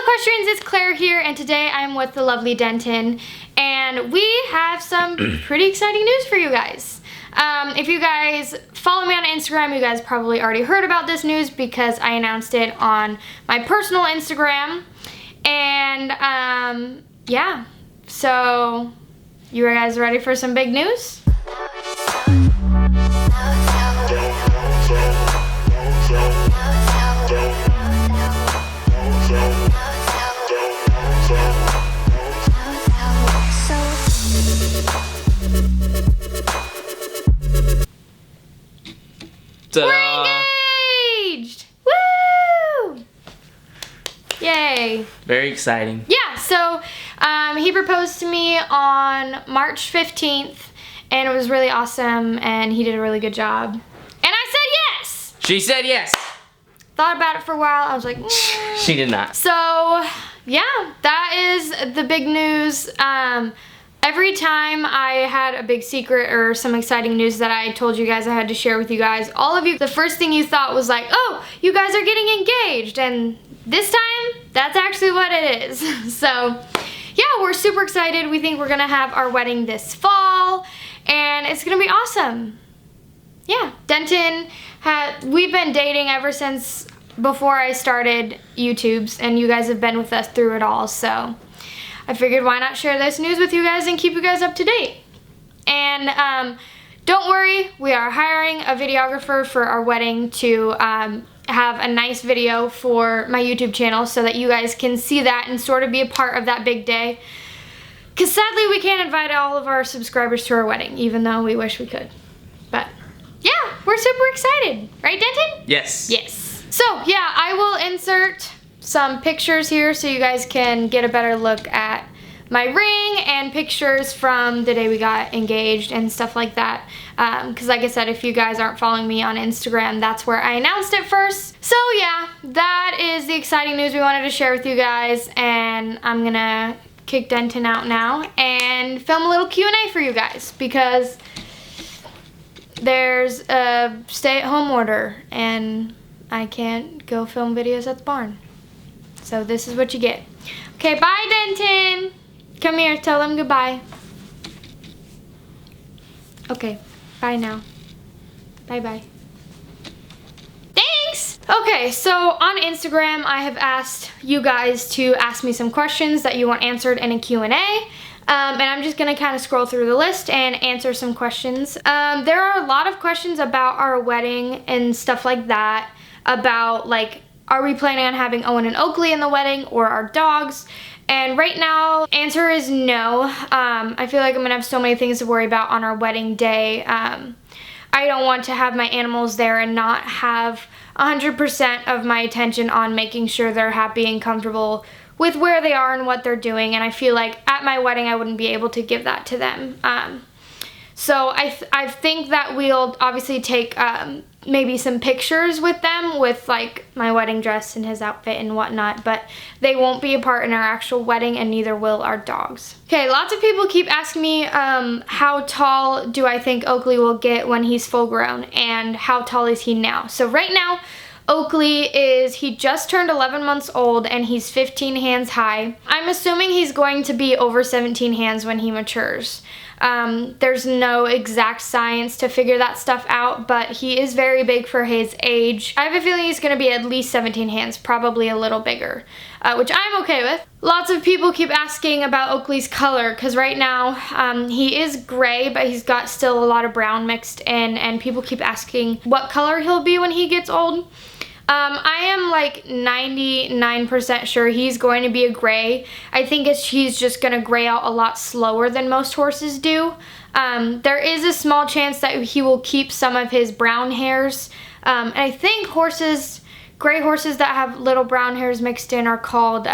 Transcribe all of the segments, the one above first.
questions? It's Claire here, and today I'm with the lovely Denton, and we have some pretty exciting news for you guys. If you guys follow me on Instagram, you guys probably already heard about this news because I announced it on my personal Instagram. And yeah, so you guys ready for some big news? We're engaged! Woo! Yay. Very exciting. Yeah, so he proposed to me on March 15th, and it was really awesome, and he did a really good job. And I said yes! She said yes! Thought about it for a while, I was like, She did not. So, yeah, that is the big news. Every time I had a big secret or some exciting news that I told you guys I had to share with you guys, all of you, the first thing you thought was like, oh, you guys are getting engaged. And this time, that's actually what it is. So, yeah, we're super excited. We think we're gonna have our wedding this fall, and it's gonna be awesome. Yeah, Denton we've been dating ever since before I started YouTube's, and you guys have been with us through it all, so I figured why not share this news with you guys and keep you guys up to date. And don't worry, we are hiring a videographer for our wedding to have a nice video for my YouTube channel so that you guys can see that and sort of be a part of that big day. Because sadly, we can't invite all of our subscribers to our wedding, even though we wish we could. But yeah, we're super excited. Right, Denton? Yes. Yes. So yeah, I will insert some pictures here so you guys can get a better look at my ring and pictures from the day we got engaged and stuff like that. Because like I said, if you guys aren't following me on Instagram, that's where I announced it first. So yeah, that is the exciting news we wanted to share with you guys, and I'm gonna kick Denton out now and film a little Q&A for you guys because there's a stay-at-home order and I can't go film videos at the barn. So this is what you get. Okay, bye, Denton. Come here, tell them goodbye. Okay, bye now. Bye-bye. Thanks! Okay, so on Instagram, I have asked you guys to ask me some questions that you want answered in a Q&A. And I'm just gonna kind of scroll through the list and answer some questions. There are a lot of questions about our wedding and stuff like that. About like, are we planning on having Owen and Oakley in the wedding or our dogs? And right now, answer is no. I feel like I'm gonna have so many things to worry about on our wedding day. I don't want to have my animals there and not have 100% of my attention on making sure they're happy and comfortable with where they are and what they're doing. And I feel like at my wedding, I wouldn't be able to give that to them. So I think that we'll obviously take maybe some pictures with them with like my wedding dress and his outfit and whatnot, but they won't be a part in our actual wedding, and neither will our dogs. Okay, lots of people keep asking me how tall do I think Oakley will get when he's full grown, and how tall is he now? So right now, Oakley he just turned 11 months old and he's 15 hands high. I'm assuming he's going to be over 17 hands when he matures. There's no exact science to figure that stuff out, but he is very big for his age. I have a feeling he's going to be at least 17 hands, probably a little bigger, which I'm okay with. Lots of people keep asking about Oakley's color, because right now he is gray, but he's got still a lot of brown mixed in, and people keep asking what color he'll be when he gets old. I am like 99% sure he's going to be a gray. I think he's just going to gray out a lot slower than most horses do. There is a small chance that he will keep some of his brown hairs. And I think gray horses that have little brown hairs mixed in are called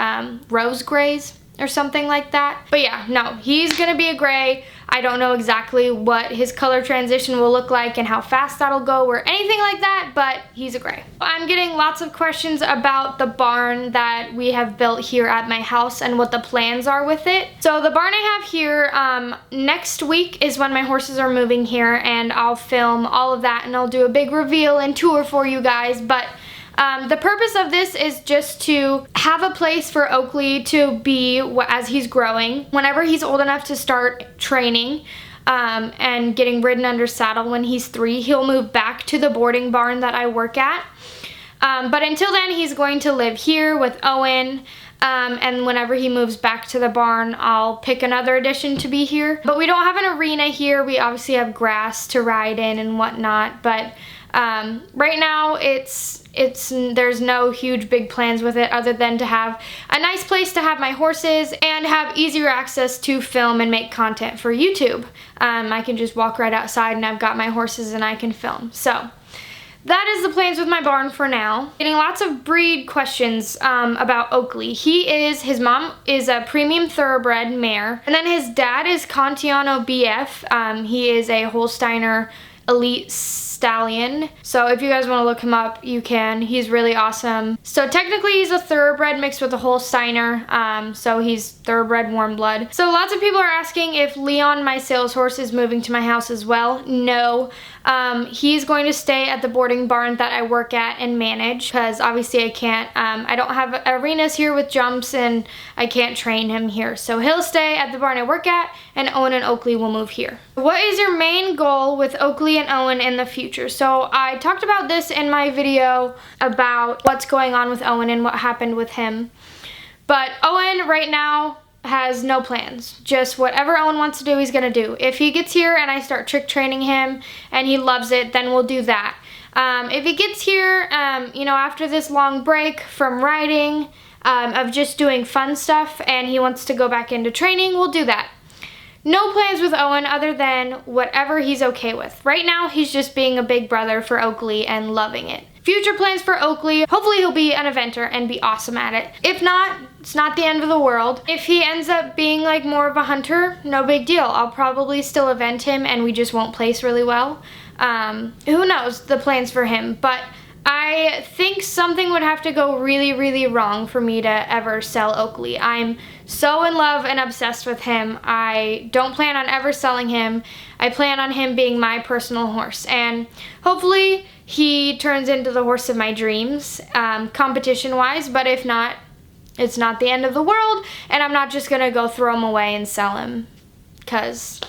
rose grays or something like that. But yeah, no, he's going to be a gray. I don't know exactly what his color transition will look like and how fast that'll go or anything like that, but he's a gray. I'm getting lots of questions about the barn that we have built here at my house and what the plans are with it. So the barn I have here, next week is when my horses are moving here, and I'll film all of that and I'll do a big reveal and tour for you guys, but The purpose of this is just to have a place for Oakley to be as he's growing. Whenever he's old enough to start training and getting ridden under saddle when he's 3, he'll move back to the boarding barn that I work at. But until then, he's going to live here with Owen. And whenever he moves back to the barn, I'll pick another addition to be here. But we don't have an arena here. We obviously have grass to ride in and whatnot. But right now, there's no huge big plans with it other than to have a nice place to have my horses and have easier access to film and make content for YouTube. I can just walk right outside and I've got my horses and I can film. So that is the plans with my barn for now. Getting lots of breed questions about Oakley. His mom is a premium thoroughbred mare, and then his dad is Contiano BF. He is a Holsteiner elite stallion. So if you guys want to look him up, you can. He's really awesome. So technically he's a thoroughbred mixed with a Holsteiner. So he's thoroughbred warm blood. So lots of people are asking if Leon, my sales horse, is moving to my house as well. No. He's going to stay at the boarding barn that I work at and manage, because obviously I can't, I don't have arenas here with jumps and I can't train him here. So he'll stay at the barn I work at, and Owen and Oakley will move here. What is your main goal with Oakley and Owen in the future? So I talked about this in my video about what's going on with Owen and what happened with him. But Owen right now has no plans. Just whatever Owen wants to do, he's gonna do. If he gets here and I start trick training him and he loves it, then we'll do that. If he gets here, you know, after this long break from riding, of just doing fun stuff, and he wants to go back into training, we'll do that. No plans with Owen other than whatever he's okay with. Right now, he's just being a big brother for Oakley and loving it. Future plans for Oakley, hopefully he'll be an eventer and be awesome at it. If not, it's not the end of the world. If he ends up being like more of a hunter, no big deal. I'll probably still event him and we just won't place really well. Who knows the plans for him, but I think something would have to go really, really wrong for me to ever sell Oakley. I'm so in love and obsessed with him. I don't plan on ever selling him. I plan on him being my personal horse, and hopefully he turns into the horse of my dreams, competition-wise, but if not, it's not the end of the world, and I'm not just gonna go throw him away and sell him, because,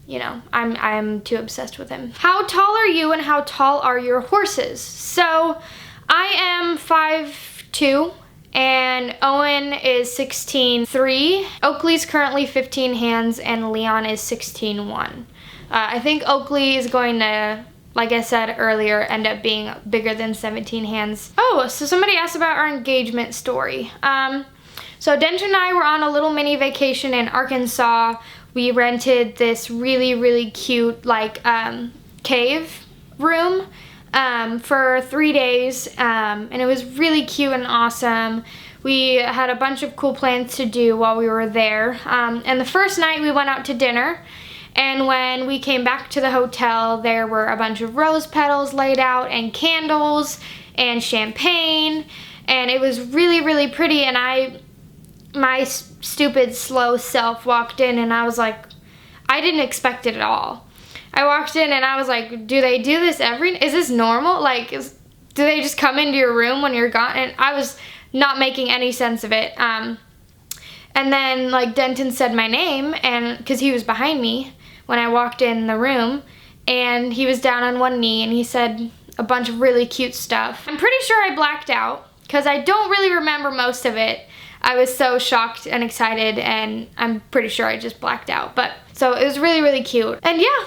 you know, I'm too obsessed with him. How tall are you and how tall are your horses? So I am 5'2", and Owen is 16'3". Oakley's currently 15 hands and Leon is 16'1". I think Oakley is going to, like I said earlier, end up being bigger than 17 hands. Oh, so somebody asked about our engagement story. So Denton and I were on a little mini vacation in Arkansas. We rented this really, really cute, like, cave room for 3 days, and it was really cute and awesome. We had a bunch of cool plans to do while we were there, and the first night we went out to dinner, and when we came back to the hotel, there were a bunch of rose petals laid out and candles and champagne, and it was really, really pretty, and my stupid slow self walked in and I was like, I didn't expect it at all. I walked in and I was like, do they do this is this normal? Like, do they just come into your room when you're gone? And I was not making any sense of it. And then like Denton said my name, and because he was behind me when I walked in the room, and he was down on one knee and he said a bunch of really cute stuff. I'm pretty sure I blacked out because I don't really remember most of it. I was so shocked and excited, and I'm pretty sure I just blacked out. But so it was really, really cute. And yeah,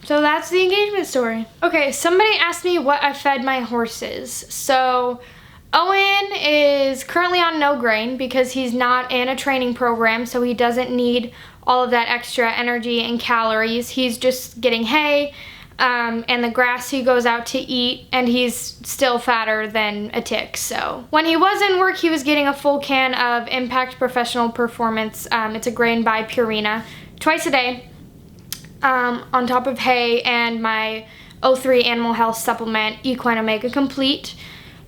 so that's the engagement story. Okay, somebody asked me what I fed my horses. So Owen is currently on no grain because he's not in a training program, so he doesn't need all of that extra energy and calories. He's just getting hay and the grass he goes out to eat, and he's still fatter than a tick. So when he was in work, he was getting a full can of Impact Professional Performance. It's a grain by Purina, twice a day, on top of hay and my O3 Animal Health supplement, Equine Omega Complete.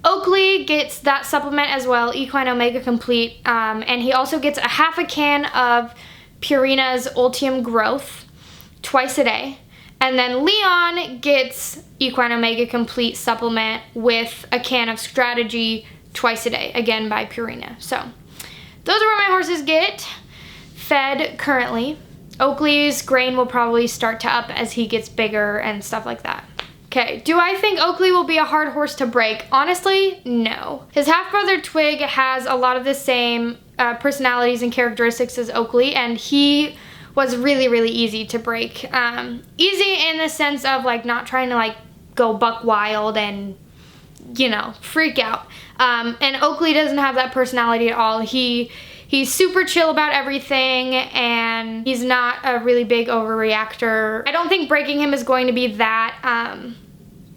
Oakley gets that supplement as well, Equine Omega Complete, and he also gets a half a can of Purina's Ultium Growth twice a day. And then Leon gets Equine Omega Complete supplement with a can of Strategy twice a day, again by Purina. So those are what my horses get fed currently. Oakley's grain will probably start to up as he gets bigger and stuff like that. Okay, do I think Oakley will be a hard horse to break? Honestly, no. His half-brother Twig has a lot of the same personalities and characteristics as Oakley, and he was really, really easy to break. Easy in the sense of like not trying to like go buck wild and, you know, freak out. And Oakley doesn't have that personality at all. He's super chill about everything, and he's not a really big overreactor. I don't think breaking him is going to be that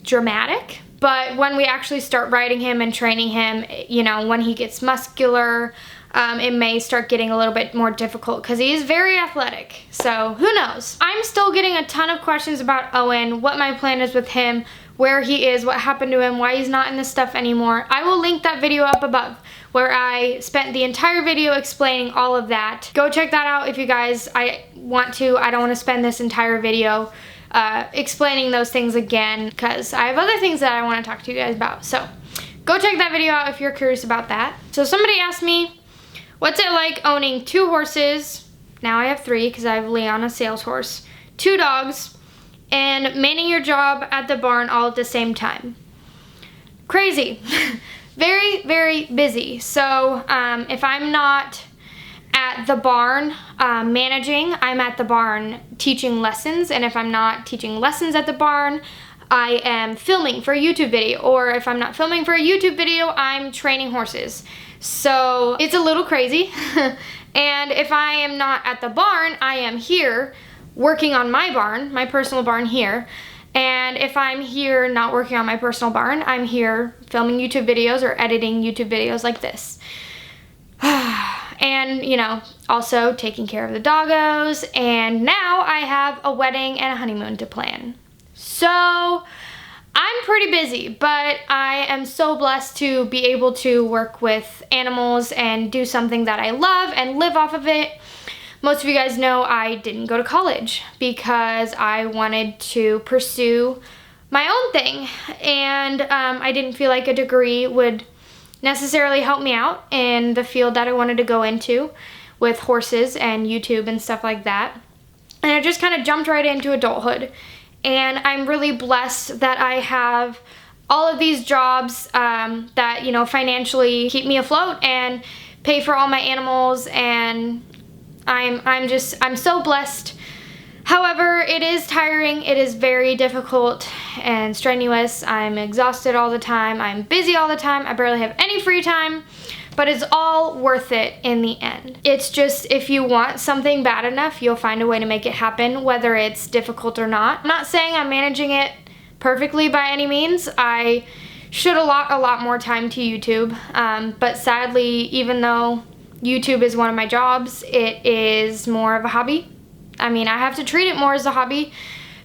dramatic, but when we actually start riding him and training him, you know, when he gets muscular, it may start getting a little bit more difficult because he is very athletic. So who knows? I'm still getting a ton of questions about Owen, what my plan is with him, where he is, what happened to him, why he's not in this stuff anymore. I will link that video up above where I spent the entire video explaining all of that. Go check that out if you guys want to. I don't want to spend this entire video explaining those things again because I have other things that I want to talk to you guys about. So go check that video out if you're curious about that. So somebody asked me, what's it like owning 2 horses? Now I have 3 because I have Leon, a sales horse, 2 dogs, and manning your job at the barn all at the same time. Crazy. Very, very busy. So if I'm not at the barn managing, I'm at the barn teaching lessons. And if I'm not teaching lessons at the barn, I am filming for a YouTube video. Or if I'm not filming for a YouTube video, I'm training horses. So it's a little crazy. And if I am not at the barn, I am here working on my barn, my personal barn here. And if I'm here not working on my personal barn, I'm here filming YouTube videos or editing YouTube videos like this. And, you know, also taking care of the doggos. And now I have a wedding and a honeymoon to plan. So I'm pretty busy, but I am so blessed to be able to work with animals and do something that I love and live off of it. Most of you guys know I didn't go to college because I wanted to pursue my own thing, and I didn't feel like a degree would necessarily help me out in the field that I wanted to go into with horses and YouTube and stuff like that. And I just kind of jumped right into adulthood, and I'm really blessed that I have all of these jobs that, you know, financially keep me afloat and pay for all my animals, and I'm so blessed. However, it is tiring. It is very difficult and strenuous. I'm exhausted all the time. I'm busy all the time. I barely have any free time, but it's all worth it in the end. It's just, if you want something bad enough, you'll find a way to make it happen, whether it's difficult or not. I'm not saying I'm managing it perfectly by any means. I should allot a lot more time to YouTube, but sadly, even though YouTube is one of my jobs, it is more of a hobby. I mean, I have to treat it more as a hobby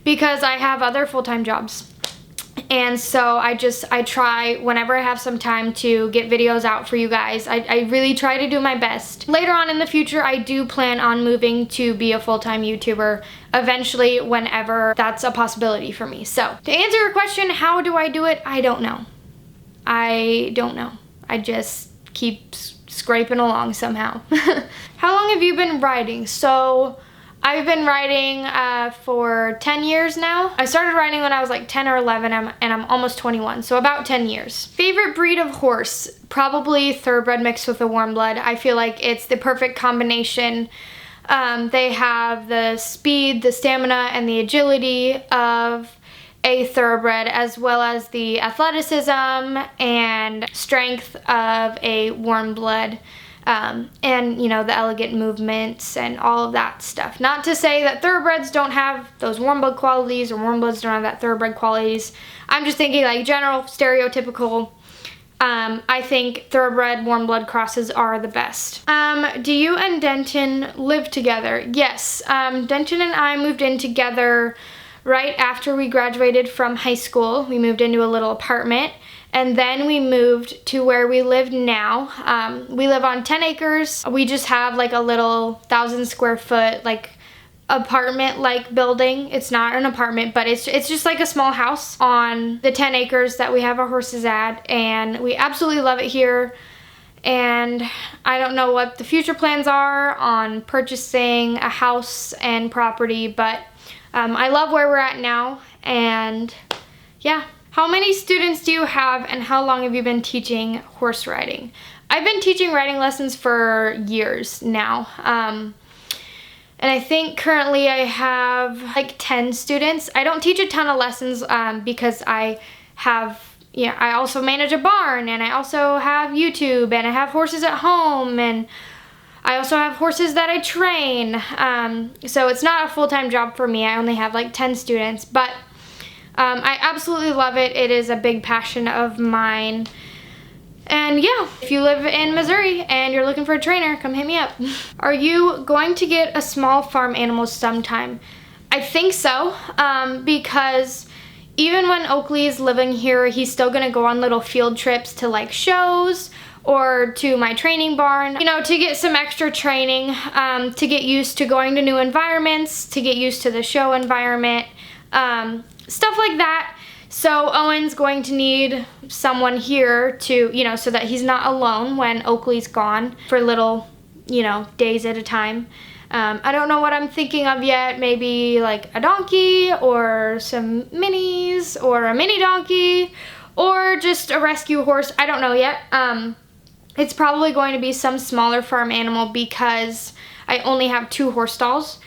because I have other full-time jobs. And so I try whenever I have some time to get videos out for you guys. I really try to do my best. Later on in the future, I do plan on moving to be a full-time YouTuber eventually, whenever that's a possibility for me. So to answer your question, how do I do it? I don't know. I don't know. I just keep scraping along somehow. How long have you been riding? So I've been riding for 10 years now. I started riding when I was like 10 or 11, and I'm almost 21, so about 10 years. Favorite breed of horse? Probably thoroughbred mixed with a warm blood. I feel like it's the perfect combination. They have the speed, the stamina, and the agility of a thoroughbred, as well as the athleticism and strength of a warm blood, and, you know, the elegant movements and all of that stuff. Not to say that thoroughbreds don't have those warm blood qualities or warm bloods don't have that thoroughbred qualities. I'm just thinking like general stereotypical. I think thoroughbred warm blood crosses are the best. Do you and Denton live together? Yes, Denton and I moved in together right after we graduated from high school. We moved into a little apartment, and then we moved to where we live now. We live on 10 acres. We just have like a little 1,000 square foot like apartment-like building. It's not an apartment, but it's just like a small house on the 10 acres that we have our horses at, and we absolutely love it here. And I don't know what the future plans are on purchasing a house and property, but I love where we're at now. And yeah. How many students do you have, and how long have you been teaching horse riding? I've been teaching riding lessons for years now. And I think currently I have like 10 students. I don't teach a ton of lessons because I also manage a barn, and I also have YouTube, and I have horses at home, and I also have horses that I train. So it's not a full-time job for me. I only have like 10 students, but I absolutely love it. It is a big passion of mine. And yeah, if you live in Missouri and you're looking for a trainer, come hit me up. Are you going to get a small farm animal sometime? I think so, because even when Oakley is living here, he's still gonna go on little field trips to like shows or to my training barn, you know, to get some extra training, to get used to going to new environments, to get used to the show environment, stuff like that. So Owen's going to need someone here to, you know, so that he's not alone when Oakley's gone for little, you know, days at a time. I don't know what I'm thinking of yet. Maybe like a donkey or some minis or a mini donkey or just a rescue horse. I don't know yet. It's probably going to be some smaller farm animal because I only have 2 horse stalls.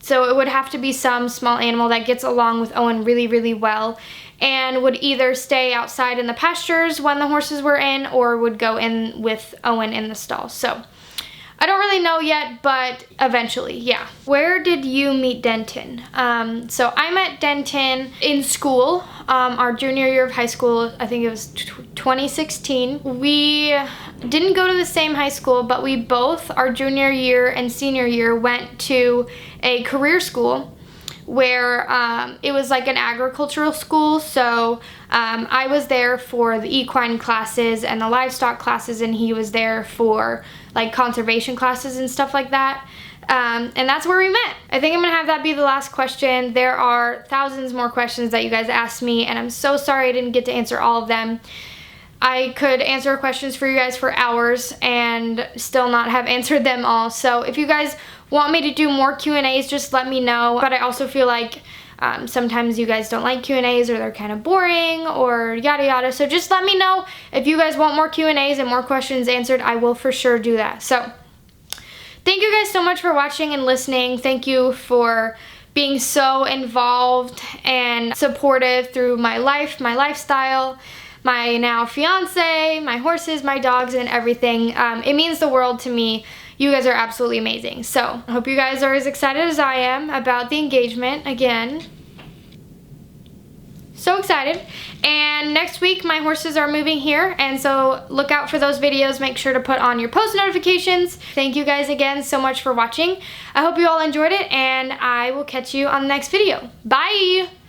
So it would have to be some small animal that gets along with Owen really, really well and would either stay outside in the pastures when the horses were in or would go in with Owen in the stall. So I don't really know yet, but eventually, yeah. Where did you meet Denton? So I met Denton in school, our junior year of high school. I think it was 2016. We didn't go to the same high school, but we both, our junior year and senior year, went to a career school where it was like an agricultural school. So I was there for the equine classes and the livestock classes, and he was there for like conservation classes and stuff like that. And that's where we met. I think I'm gonna have that be the last question. There are thousands more questions that you guys asked me, and I'm so sorry I didn't get to answer all of them. I could answer questions for you guys for hours and still not have answered them all. So if you guys want me to do more Q&As, just let me know. But I also feel like sometimes you guys don't like Q&As or they're kind of boring or yada yada. So just let me know if you guys want more Q&As and more questions answered. I will for sure do that. So thank you guys so much for watching and listening. Thank you for being so involved and supportive through my life, my lifestyle, my now fiance, my horses, my dogs, and everything. It means the world to me. You guys are absolutely amazing. So I hope you guys are as excited as I am about the engagement again. So excited. And next week my horses are moving here, and so look out for those videos. Make sure to put on your post notifications. Thank you guys again so much for watching. I hope you all enjoyed it, and I will catch you on the next video. Bye!